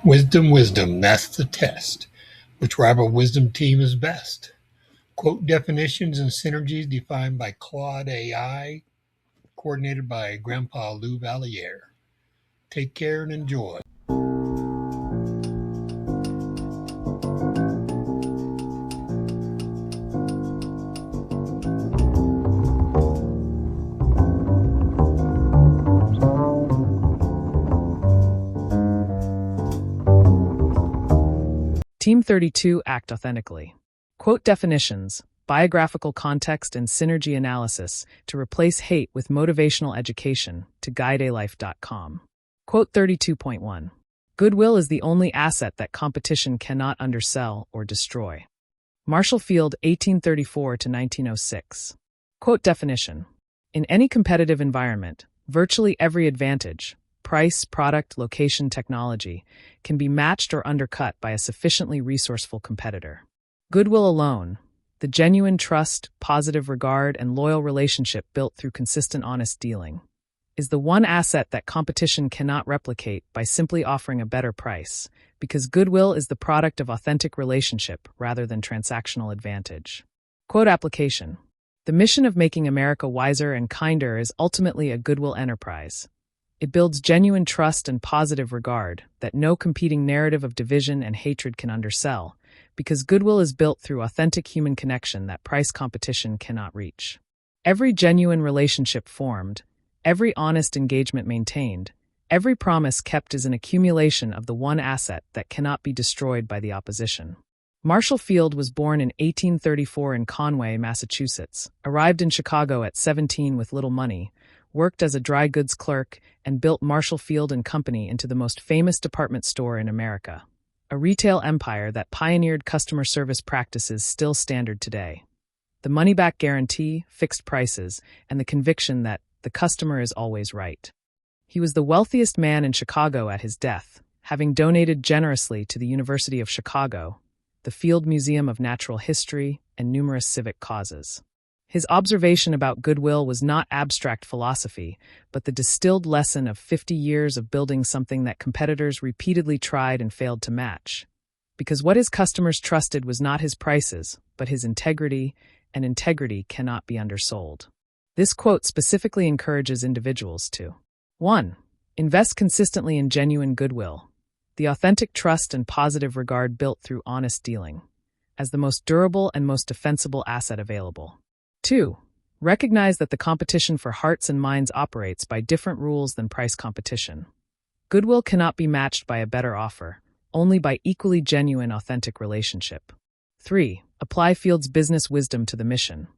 Wisdom, wisdom, that's the test. Which rival wisdom team is best? Quote definitions and synergies defined by Claude AI, coordinated by Grandpa Lou Valier. Take care and enjoy. Team 32 act authentically. Quote definitions, biographical context and synergy analysis to replace hate with motivational education to guidealife.com. Quote 32.1. Goodwill is the only asset that competition cannot undersell or destroy. Marshall Field, 1834 to 1906. Quote definition. In any competitive environment, virtually every advantage, price, product, location, technology, can be matched or undercut by a sufficiently resourceful competitor. Goodwill alone, the genuine trust, positive regard, and loyal relationship built through consistent honest dealing, is the one asset that competition cannot replicate by simply offering a better price, because goodwill is the product of authentic relationship rather than transactional advantage. Quote application. The mission of making America wiser and kinder is ultimately a goodwill enterprise. It builds genuine trust and positive regard that no competing narrative of division and hatred can undersell, because goodwill is built through authentic human connection that price competition cannot reach. Every genuine relationship formed, every honest engagement maintained, every promise kept is an accumulation of the one asset that cannot be destroyed by the opposition. Marshall Field was born in 1834 in Conway, Massachusetts, arrived in Chicago at 17 with little money, worked as a dry goods clerk, and built Marshall Field and Company into the most famous department store in America, a retail empire that pioneered customer service practices still standard today. The money-back guarantee, fixed prices, and the conviction that the customer is always right. He was the wealthiest man in Chicago at his death, having donated generously to the University of Chicago, the Field Museum of Natural History, and numerous civic causes. His observation about goodwill was not abstract philosophy, but the distilled lesson of 50 years of building something that competitors repeatedly tried and failed to match. Because what his customers trusted was not his prices, but his integrity, and integrity cannot be undersold. This quote specifically encourages individuals to 1. Invest consistently in genuine goodwill, the authentic trust and positive regard built through honest dealing, as the most durable and most defensible asset available. 2. Recognize that the competition for hearts and minds operates by different rules than price competition. Goodwill cannot be matched by a better offer, only by equally genuine, authentic relationship. 3. Apply Field's business wisdom to the mission.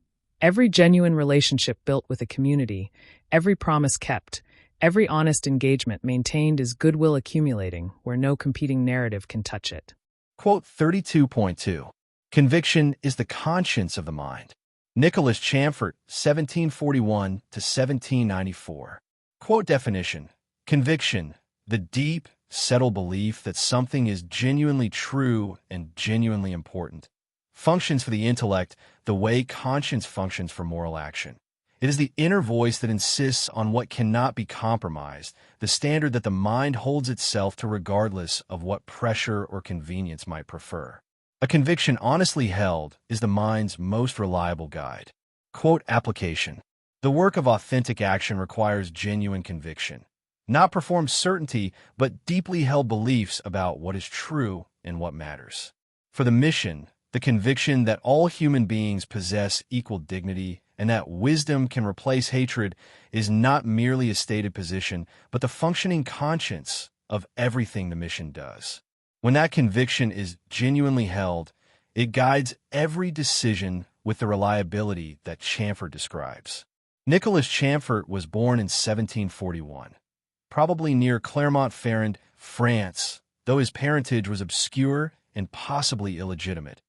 Every genuine relationship built with a community, every promise kept, every honest engagement maintained is goodwill accumulating where no competing narrative can touch it. Quote 32.2. Conviction is the conscience of the mind. Nicolas Chamfort, 1741 to 1794. Quote definition. Conviction, the deep, settled belief that something is genuinely true and genuinely important. Functions for the intellect the way conscience functions for moral action. It is the inner voice that insists on what cannot be compromised, the standard that the mind holds itself to regardless of what pressure or convenience might prefer. A conviction honestly held is the mind's most reliable guide. Quote application. The work of authentic action requires genuine conviction. Not performed certainty, but deeply held beliefs about what is true and what matters. For the mission, the conviction that all human beings possess equal dignity and that wisdom can replace hatred is not merely a stated position, but the functioning conscience of everything the mission does. When that conviction is genuinely held, it guides every decision with the reliability that Chamfort describes. Nicolas Chamfort was born in 1741, probably near Clermont-Ferrand, France, though his parentage was obscure and possibly illegitimate.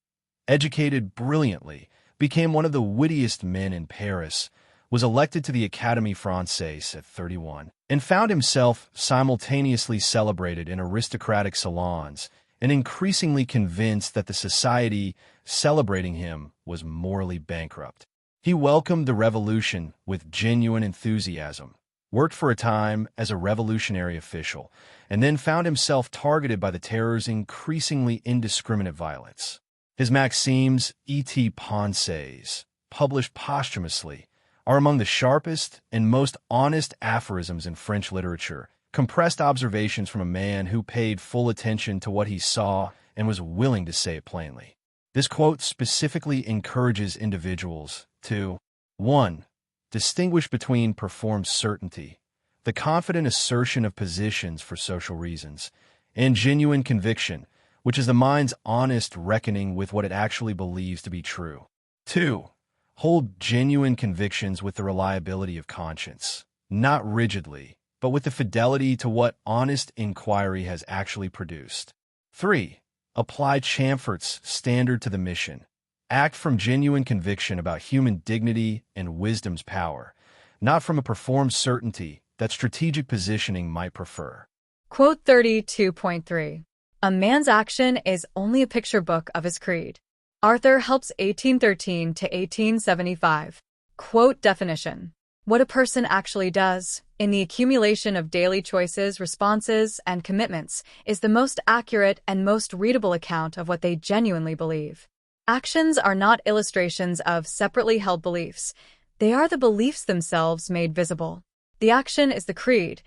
Educated brilliantly, became one of the wittiest men in Paris, was elected to the Académie Française at 31, and found himself simultaneously celebrated in aristocratic salons and increasingly convinced that the society celebrating him was morally bankrupt. He welcomed the revolution with genuine enthusiasm, worked for a time as a revolutionary official, and then found himself targeted by the terror's increasingly indiscriminate violence. His maximes, et pensées, published posthumously, are among the sharpest and most honest aphorisms in French literature, compressed observations from a man who paid full attention to what he saw and was willing to say it plainly. This quote specifically encourages individuals to 1. Distinguish between performed certainty, the confident assertion of positions for social reasons, and genuine conviction, which is the mind's honest reckoning with what it actually believes to be true. 2. Hold genuine convictions with the reliability of conscience, not rigidly, but with the fidelity to what honest inquiry has actually produced. 3. Apply Chamfort's standard to the mission. Act from genuine conviction about human dignity and wisdom's power, not from a performed certainty that strategic positioning might prefer. Quote 32.3. A man's action is only a picture book of his creed. Arthur Helps 1813 to 1875. Quote definition. What a person actually does, in the accumulation of daily choices, responses, and commitments, is the most accurate and most readable account of what they genuinely believe. Actions are not illustrations of separately held beliefs. They are the beliefs themselves made visible. The action is the creed.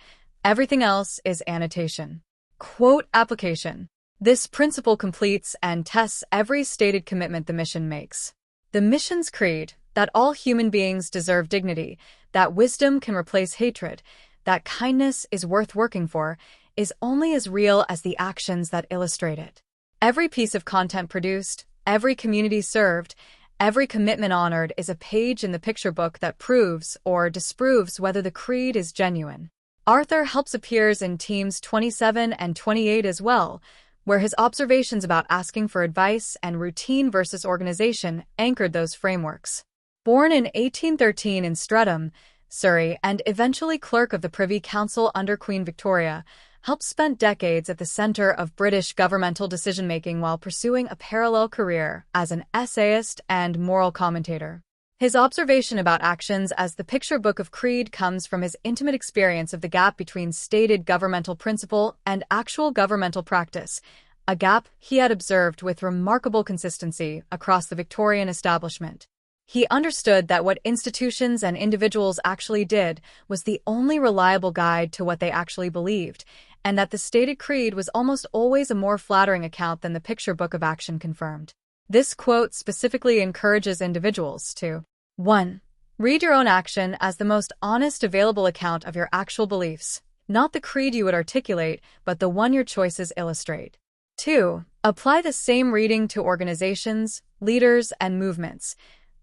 Everything else is annotation. Quote application. This principle completes and tests every stated commitment the mission makes. The mission's creed, that all human beings deserve dignity, that wisdom can replace hatred, that kindness is worth working for, is only as real as the actions that illustrate it. Every piece of content produced, every community served, every commitment honored is a page in the picture book that proves or disproves whether the creed is genuine. Arthur Helps appears in Teams 27 and 28 as well, where his observations about asking for advice and routine versus organization anchored those frameworks. Born in 1813 in Streatham, Surrey, and eventually clerk of the Privy Council under Queen Victoria, Helps spent decades at the center of British governmental decision-making while pursuing a parallel career as an essayist and moral commentator. His observation about actions as the picture book of creed comes from his intimate experience of the gap between stated governmental principle and actual governmental practice, a gap he had observed with remarkable consistency across the Victorian establishment. He understood that what institutions and individuals actually did was the only reliable guide to what they actually believed, and that the stated creed was almost always a more flattering account than the picture book of action confirmed. This quote specifically encourages individuals to 1. Read your own action as the most honest available account of your actual beliefs, not the creed you would articulate, but the one your choices illustrate. 2. Apply the same reading to organizations, leaders, and movements.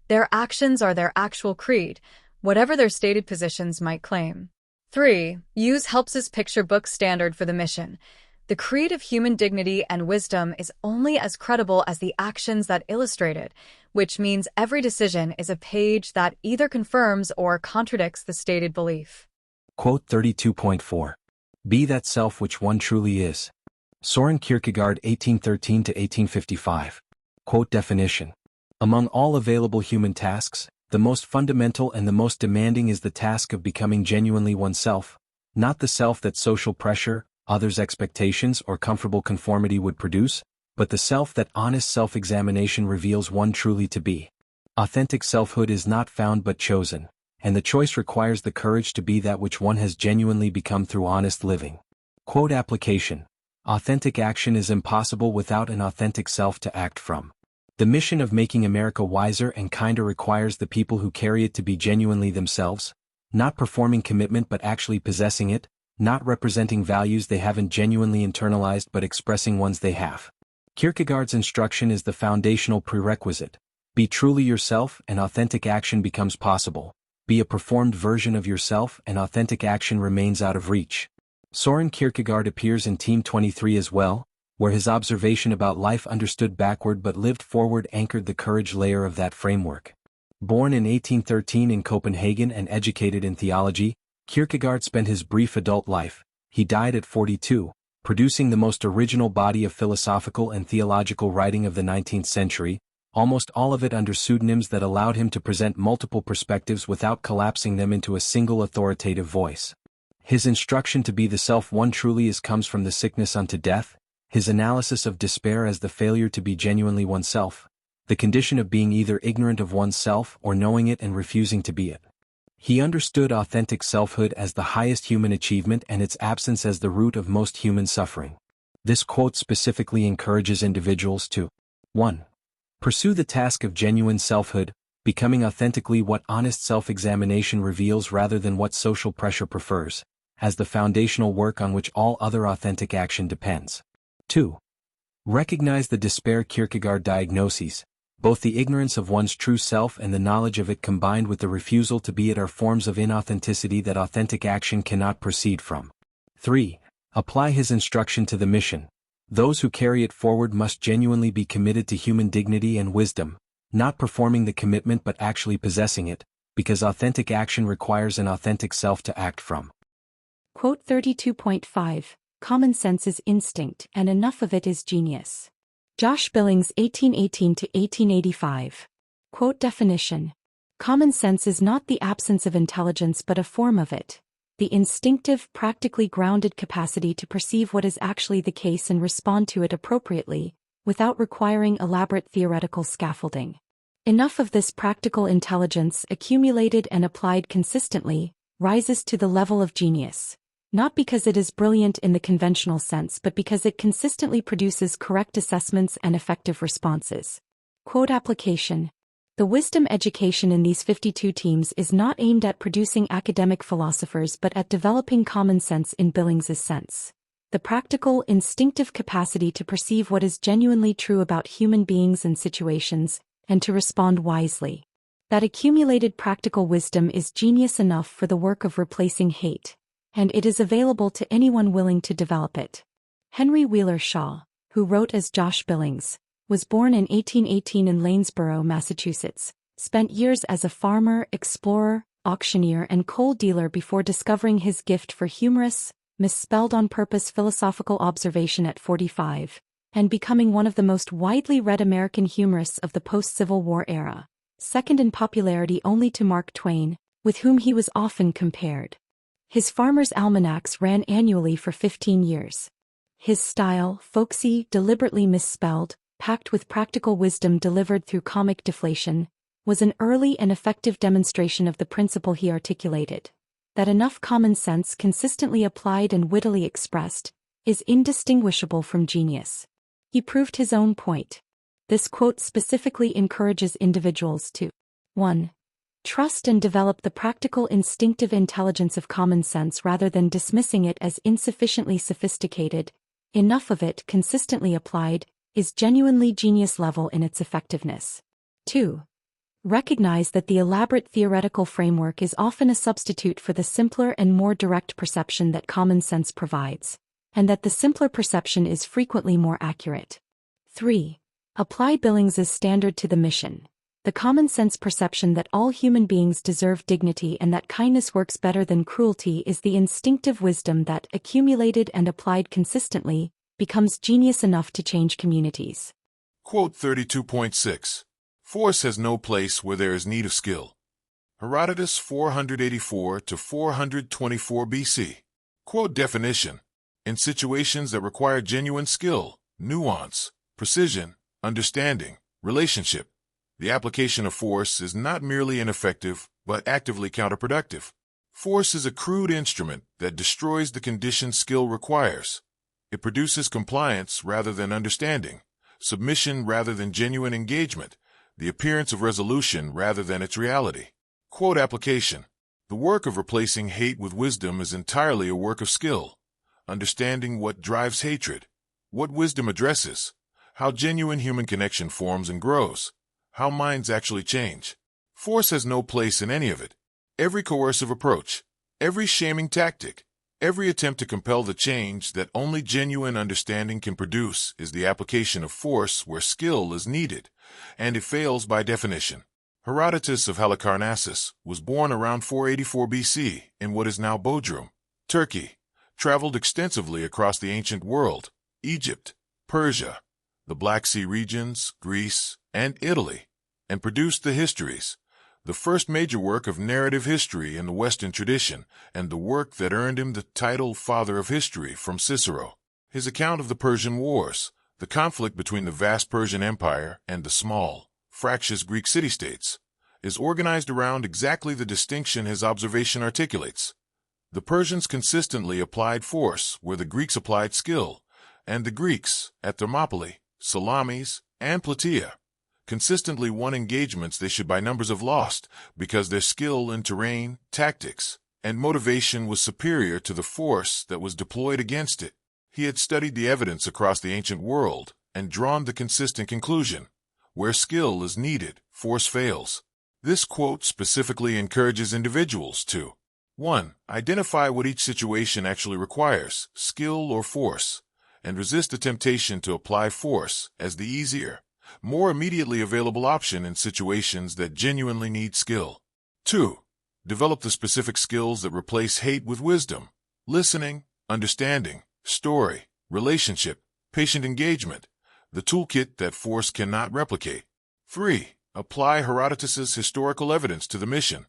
Their actions are their actual creed, whatever their stated positions might claim. 3. Use Helps's picture book standard for the mission. The creed of human dignity and wisdom is only as credible as the actions that illustrate it, which means every decision is a page that either confirms or contradicts the stated belief. Quote 32.4. Be that self which one truly is. Soren Kierkegaard 1813 to 1855. Quote definition. Among all available human tasks, the most fundamental and the most demanding is the task of becoming genuinely oneself, not the self that social pressure, others' expectations, or comfortable conformity would produce, but the self that honest self-examination reveals one truly to be. Authentic selfhood is not found but chosen, and the choice requires the courage to be that which one has genuinely become through honest living. Quote application. Authentic action is impossible without an authentic self to act from. The mission of making America wiser and kinder requires the people who carry it to be genuinely themselves, not performing commitment but actually possessing it, not representing values they haven't genuinely internalized but expressing ones they have. Kierkegaard's instruction is the foundational prerequisite. Be truly yourself and authentic action becomes possible. Be a performed version of yourself and authentic action remains out of reach. Soren Kierkegaard appears in Team 23 as well, where his observation about life understood backward but lived forward anchored the courage layer of that framework. Born in 1813 in Copenhagen and educated in theology, Kierkegaard spent his brief adult life, he died at 42, producing the most original body of philosophical and theological writing of the 19th century, almost all of it under pseudonyms that allowed him to present multiple perspectives without collapsing them into a single authoritative voice. His instruction to be the self one truly is comes from the sickness unto death, his analysis of despair as the failure to be genuinely oneself, the condition of being either ignorant of oneself or knowing it and refusing to be it. He understood authentic selfhood as the highest human achievement and its absence as the root of most human suffering. This quote specifically encourages individuals to 1. Pursue the task of genuine selfhood, becoming authentically what honest self-examination reveals rather than what social pressure prefers, as the foundational work on which all other authentic action depends. 2. Recognize the despair Kierkegaard diagnoses. Both the ignorance of one's true self and the knowledge of it combined with the refusal to be it are forms of inauthenticity that authentic action cannot proceed from. 3. Apply his instruction to the mission. Those who carry it forward must genuinely be committed to human dignity and wisdom, not performing the commitment but actually possessing it, because authentic action requires an authentic self to act from. Quote 32.5. Common sense is instinct and enough of it is genius. Josh Billings 1818 to 1885. Quote definition. Common sense is not the absence of intelligence but a form of it. The instinctive, practically grounded capacity to perceive what is actually the case and respond to it appropriately, without requiring elaborate theoretical scaffolding. Enough of this practical intelligence accumulated and applied consistently, rises to the level of genius. Not because it is brilliant in the conventional sense but because it consistently produces correct assessments and effective responses. Quote application. The wisdom education in these 52 teams is not aimed at producing academic philosophers but at developing common sense in Billings's sense. The practical, instinctive capacity to perceive what is genuinely true about human beings and situations, and to respond wisely. That accumulated practical wisdom is genius enough for the work of replacing hate. And it is available to anyone willing to develop it. Henry Wheeler Shaw, who wrote as Josh Billings, was born in 1818 in Lanesboro, Massachusetts, spent years as a farmer, explorer, auctioneer and coal dealer before discovering his gift for humorous, misspelled on purpose philosophical observation at 45, and becoming one of the most widely read American humorists of the post-Civil War era, second in popularity only to Mark Twain, with whom he was often compared. His Farmer's Almanacs ran annually for 15 years. His style, folksy, deliberately misspelled, packed with practical wisdom delivered through comic deflation, was an early and effective demonstration of the principle he articulated, that enough common sense consistently applied and wittily expressed, is indistinguishable from genius. He proved his own point. This quote specifically encourages individuals to 1. Trust and develop the practical instinctive intelligence of common sense rather than dismissing it as insufficiently sophisticated. Enough of it, consistently applied, is genuinely genius level in its effectiveness. 2. Recognize that the elaborate theoretical framework is often a substitute for the simpler and more direct perception that common sense provides, and that the simpler perception is frequently more accurate. 3. Apply Billings's standard to the mission. The common sense perception that all human beings deserve dignity and that kindness works better than cruelty is the instinctive wisdom that, accumulated and applied consistently, becomes genius enough to change communities. Quote 32.6. Force has no place where there is need of skill. Herodotus 484 to 424 BC. Quote definition. In situations that require genuine skill, nuance, precision, understanding, relationship, the application of force is not merely ineffective, but actively counterproductive. Force is a crude instrument that destroys the conditions skill requires. It produces compliance rather than understanding, submission rather than genuine engagement, the appearance of resolution rather than its reality. Quote application. The work of replacing hate with wisdom is entirely a work of skill. Understanding what drives hatred, what wisdom addresses, how genuine human connection forms and grows, how minds actually change. Force has no place in any of it. Every coercive approach, every shaming tactic, every attempt to compel the change that only genuine understanding can produce is the application of force where skill is needed, and it fails by definition. Herodotus of Halicarnassus was born around 484 BC in what is now Bodrum, Turkey, traveled extensively across the ancient world, Egypt, Persia, the Black Sea regions, Greece, and Italy, and produced the Histories, the first major work of narrative history in the Western tradition, and the work that earned him the title Father of History from Cicero. His account of the Persian Wars, the conflict between the vast Persian Empire and the small, fractious Greek city-states, is organized around exactly the distinction his observation articulates. The Persians consistently applied force where the Greeks applied skill, and the Greeks, at Thermopylae, Salamis, and Plataea, consistently won engagements they should by numbers have lost because their skill in terrain, tactics, and motivation was superior to the force that was deployed against it. He had studied the evidence across the ancient world and drawn the consistent conclusion: where skill is needed, force fails. This quote specifically encourages individuals to 1. Identify what each situation actually requires, skill or force, and resist the temptation to apply force as the easier, more immediately available option in situations that genuinely need skill. 2. Develop the specific skills that replace hate with wisdom: listening, understanding, story, relationship, patient engagement, the toolkit that force cannot replicate. 3. Apply Herodotus's historical evidence to the mission.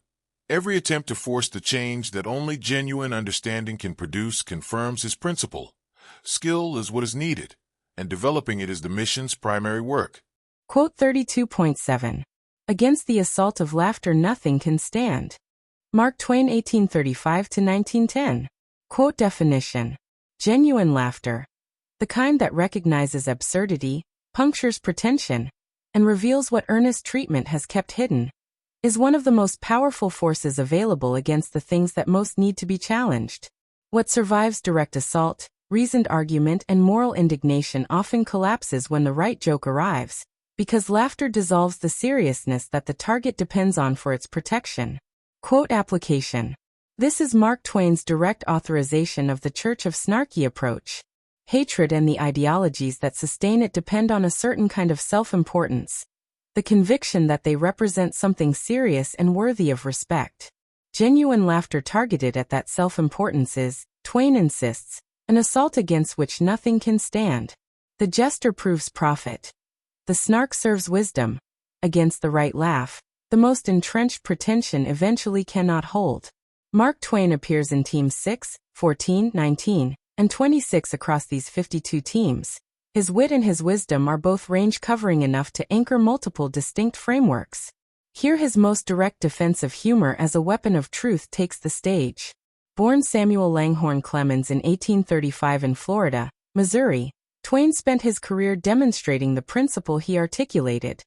Every attempt to force the change that only genuine understanding can produce confirms his principle. Skill is what is needed, and developing it is the mission's primary work. Quote 32.7. Against the assault of laughter nothing can stand. Mark Twain 1835–1910. Quote definition. Genuine laughter, the kind that recognizes absurdity, punctures pretension, and reveals what earnest treatment has kept hidden, is one of the most powerful forces available against the things that most need to be challenged. What survives direct assault, reasoned argument, and moral indignation often collapses when the right joke arrives, because laughter dissolves the seriousness that the target depends on for its protection. Quote application. This is Mark Twain's direct authorization of the Church of Snarky approach. Hatred and the ideologies that sustain it depend on a certain kind of self-importance, the conviction that they represent something serious and worthy of respect. Genuine laughter targeted at that self-importance is, Twain insists, an assault against which nothing can stand. The jester proves profit. The snark serves wisdom. Against the right laugh, the most entrenched pretension eventually cannot hold. Mark Twain appears in teams 6, 14, 19, and 26 across these 52 teams. His wit and his wisdom are both range-covering enough to anchor multiple distinct frameworks. Here his most direct defense of humor as a weapon of truth takes the stage. Born Samuel Langhorne Clemens in 1835 in Florida, Missouri, Twain spent his career demonstrating the principle he articulated: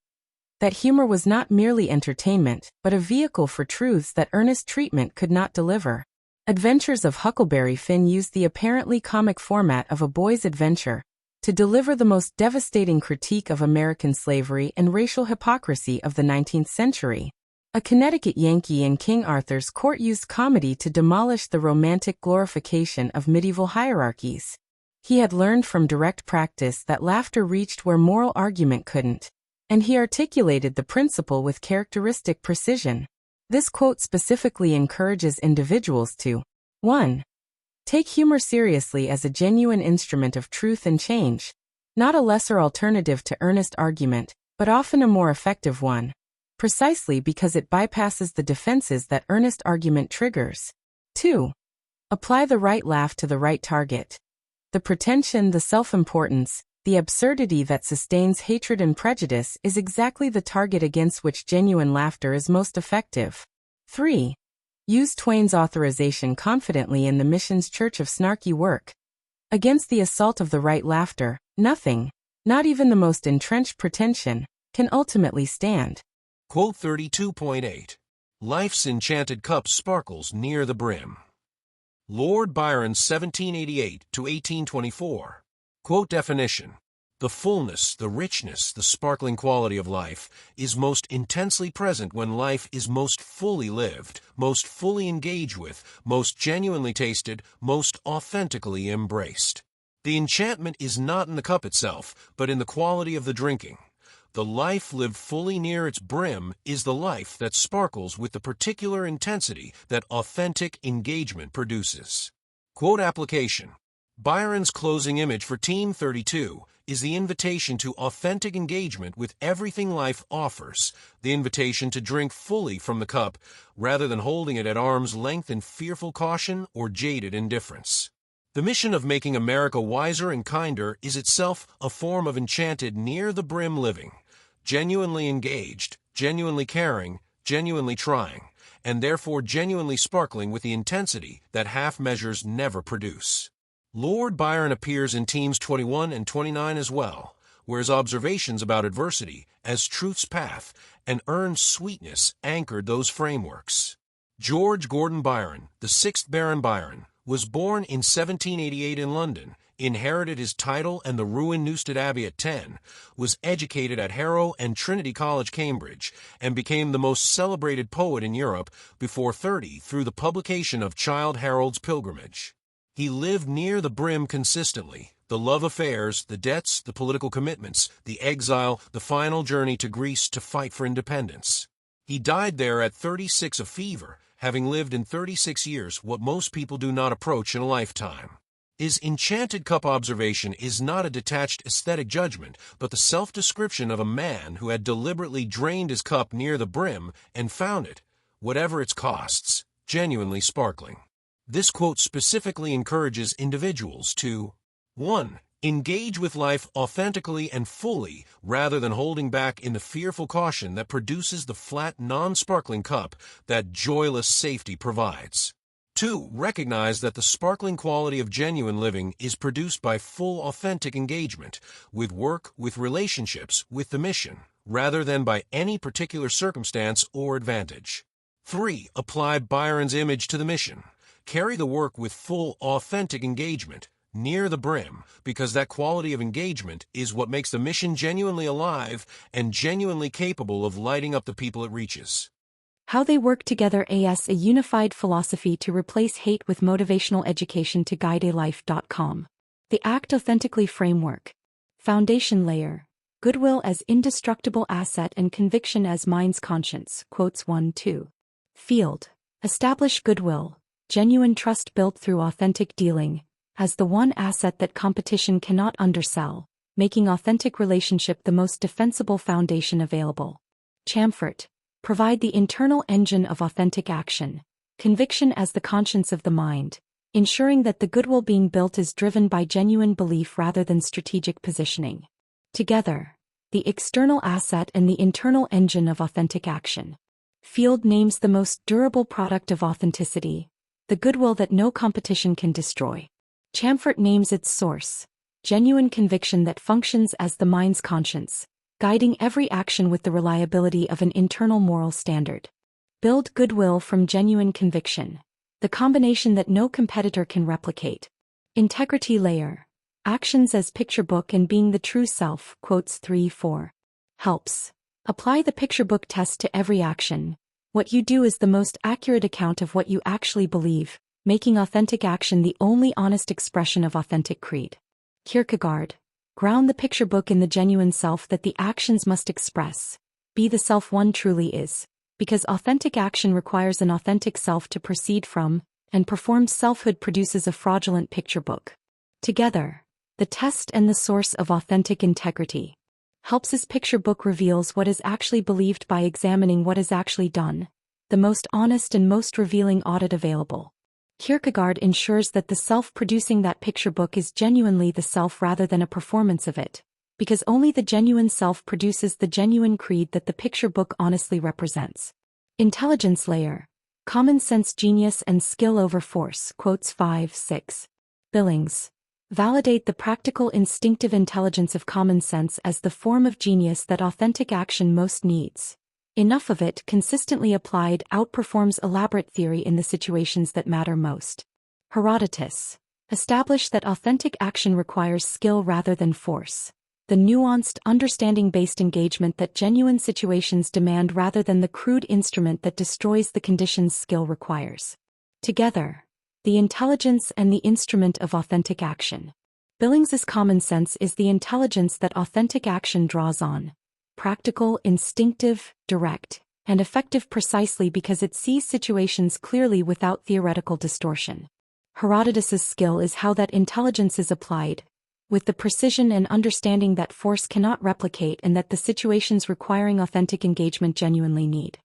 that humor was not merely entertainment, but a vehicle for truths that earnest treatment could not deliver. Adventures of Huckleberry Finn used the apparently comic format of a boy's adventure to deliver the most devastating critique of American slavery and racial hypocrisy of the 19th century. A Connecticut Yankee in King Arthur's court used comedy to demolish the romantic glorification of medieval hierarchies. He had learned from direct practice that laughter reached where moral argument couldn't, and he articulated the principle with characteristic precision. This quote specifically encourages individuals to 1. Take humor seriously as a genuine instrument of truth and change, not a lesser alternative to earnest argument, but often a more effective one, precisely because it bypasses the defenses that earnest argument triggers. 2. Apply the right laugh to the right target. The pretension, the self-importance, the absurdity that sustains hatred and prejudice is exactly the target against which genuine laughter is most effective. 3. Use Twain's authorization confidently in the mission's Church of Snarky work. Against the assault of the right laughter, nothing, not even the most entrenched pretension, can ultimately stand. Quote 32.8. Life's enchanted cup sparkles near the brim. Lord Byron 1788–1824. Quote definition. The fullness, the richness, the sparkling quality of life is most intensely present when life is most fully lived, most fully engaged with, most genuinely tasted, most authentically embraced. The enchantment is not in the cup itself, but in the quality of the drinking. The life lived fully near its brim is the life that sparkles with the particular intensity that authentic engagement produces. Quote application. Byron's closing image for Team 32 is the invitation to authentic engagement with everything life offers, the invitation to drink fully from the cup rather than holding it at arm's length in fearful caution or jaded indifference. The mission of making America wiser and kinder is itself a form of enchanted near-the-brim living, genuinely engaged, genuinely caring, genuinely trying, and therefore genuinely sparkling with the intensity that half measures never produce. Lord Byron appears in Teams 21 and 29 as well, where his observations about adversity as truth's path and earned sweetness anchored those frameworks. George Gordon Byron, the 6th Baron Byron, was born in 1788 in London, inherited his title and the ruined Newstead Abbey at 10, was educated at Harrow and Trinity College, Cambridge, and became the most celebrated poet in Europe before 30 through the publication of Childe Harold's Pilgrimage. He lived near the brim consistently, the love affairs, the debts, the political commitments, the exile, the final journey to Greece to fight for independence. He died there at 36 of fever, having lived in 36 years what most people do not approach in a lifetime. His enchanted cup observation is not a detached aesthetic judgment, but the self-description of a man who had deliberately drained his cup near the brim and found it, whatever its costs, genuinely sparkling. This quote specifically encourages individuals to 1. Engage with life authentically and fully rather than holding back in the fearful caution that produces the flat, non-sparkling cup that joyless safety provides. 2. Recognize that the sparkling quality of genuine living is produced by full authentic engagement with work, with relationships, with the mission, rather than by any particular circumstance or advantage. 3. Apply Byron's image to the mission. Carry the work with full, authentic engagement, near the brim, because that quality of engagement is what makes the mission genuinely alive and genuinely capable of lighting up the people it reaches. How They Work Together as a Unified Philosophy to Replace Hate with Motivational Education to GuideALife.com. The ACT Authentically Framework. Foundation Layer. Goodwill as Indestructible Asset and Conviction as Mind's Conscience. Quotes 1-2. Field. Establish goodwill, genuine trust built through authentic dealing, as the one asset that competition cannot undersell, making authentic relationship the most defensible foundation available. Chamfort. Provide the internal engine of authentic action, conviction as the conscience of the mind, ensuring that the goodwill being built is driven by genuine belief rather than strategic positioning. Together, the external asset and the internal engine of authentic action. Field names the most durable product of authenticity, the goodwill that no competition can destroy. Chamfort names its source, genuine conviction that functions as the mind's conscience, guiding every action with the reliability of an internal moral standard. Build goodwill from genuine conviction, the combination that no competitor can replicate. Integrity Layer. Actions as picture book and being the true self. Quotes 3-4. Helps. Apply the picture book test to every action. What you do is the most accurate account of what you actually believe, making authentic action the only honest expression of authentic creed. Kierkegaard. Ground the picture book in the genuine self that the actions must express. Be the self one truly is, because authentic action requires an authentic self to proceed from, and performed selfhood produces a fraudulent picture book. Together, the test and the source of authentic integrity. Helps' picture book reveals what is actually believed by examining what is actually done, the most honest and most revealing audit available. Kierkegaard ensures that the self producing that picture book is genuinely the self rather than a performance of it, because only the genuine self produces the genuine creed that the picture book honestly represents. Intelligence Layer. Common sense genius and skill over force. Quotes 5-6. Billings. Validate the practical instinctive intelligence of common sense as the form of genius that authentic action most needs. Enough of it, consistently applied, outperforms elaborate theory in the situations that matter most. Herodotus. Establish that authentic action requires skill rather than force. The nuanced, understanding-based engagement that genuine situations demand rather than the crude instrument that destroys the conditions skill requires. Together, the intelligence and the instrument of authentic action. Billings's common sense is the intelligence that authentic action draws on. Practical, instinctive, direct, and effective precisely because it sees situations clearly without theoretical distortion. Herodotus's skill is how that intelligence is applied, with the precision and understanding that force cannot replicate and that the situations requiring authentic engagement genuinely need.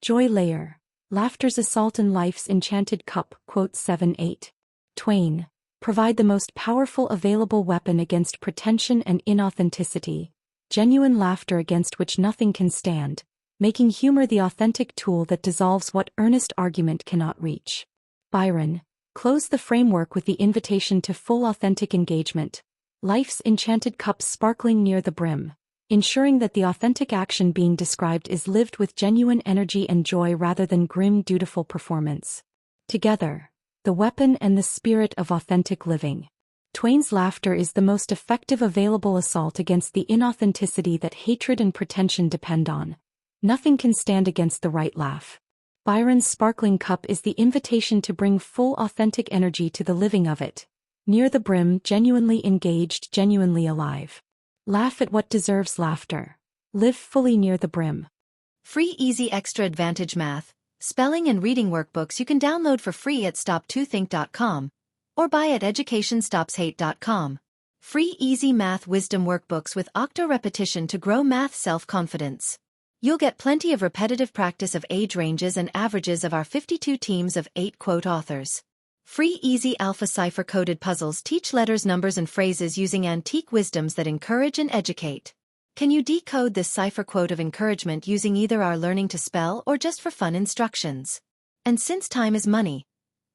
Joy Layer, Laughter's Assault in Life's Enchanted Cup, quote 7-8. Twain, provide the most powerful available weapon against pretension and inauthenticity, genuine laughter against which nothing can stand, making humor the authentic tool that dissolves what earnest argument cannot reach. Byron, close the framework with the invitation to full authentic engagement, life's enchanted cup sparkling near the brim, ensuring that the authentic action being described is lived with genuine energy and joy rather than grim dutiful performance. Together, the weapon and the spirit of authentic living. Twain's laughter is the most effective available assault against the inauthenticity that hatred and pretension depend on. Nothing can stand against the right laugh. Byron's sparkling cup is the invitation to bring full authentic energy to the living of it. Near the brim, genuinely engaged, genuinely alive. Laugh at what deserves laughter. Live fully near the brim. Free easy extra advantage math, spelling and reading workbooks you can download for free at stop2think.com or buy at educationstopshate.com. Free easy math wisdom workbooks with octo repetition to grow math self-confidence. You'll get plenty of repetitive practice of age ranges and averages of our 52 teams of 8 quote authors. Free easy alpha cipher-coded puzzles teach letters, numbers, and phrases using antique wisdoms that encourage and educate. Can you decode this cipher quote of encouragement using either our learning to spell or just for fun instructions? And since time is money,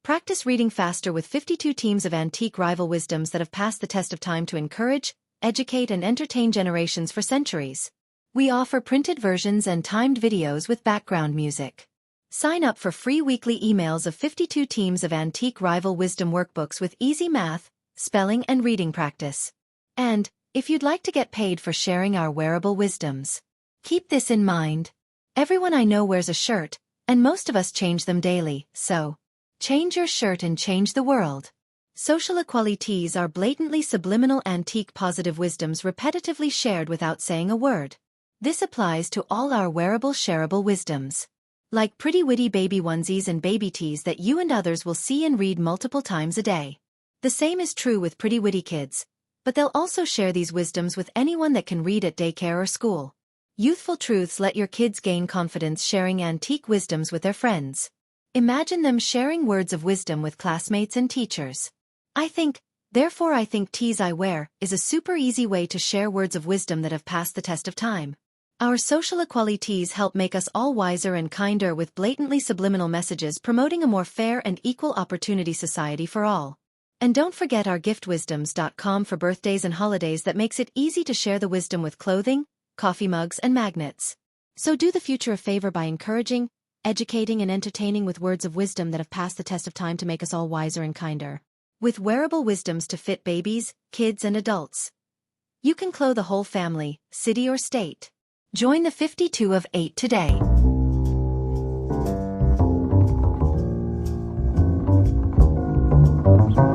practice reading faster with 52 teams of antique rival wisdoms that have passed the test of time to encourage, educate, and entertain generations for centuries. We offer printed versions and timed videos with background music. Sign up for free weekly emails of 52 teams of antique rival wisdom workbooks with easy math, spelling, and reading practice. And, if you'd like to get paid for sharing our wearable wisdoms, keep this in mind. Everyone I know wears a shirt, and most of us change them daily, so change your shirt and change the world. Social equalities are blatantly subliminal antique positive wisdoms repetitively shared without saying a word. This applies to all our wearable shareable wisdoms. Like pretty witty baby onesies and baby tees that you and others will see and read multiple times a day. The same is true with pretty witty kids, but they'll also share these wisdoms with anyone that can read at daycare or school. Youthful truths let your kids gain confidence sharing antique wisdoms with their friends. Imagine them sharing words of wisdom with classmates and teachers. Therefore I think tees I wear is a super easy way to share words of wisdom that have passed the test of time. Our social equalities help make us all wiser and kinder with blatantly subliminal messages promoting a more fair and equal opportunity society for all. And don't forget our giftwisdoms.com for birthdays and holidays that makes it easy to share the wisdom with clothing, coffee mugs, and magnets. So do the future a favor by encouraging, educating, and entertaining with words of wisdom that have passed the test of time to make us all wiser and kinder. With wearable wisdoms to fit babies, kids, and adults. You can clothe a whole family, city, or state. Join the 52 of 8 today.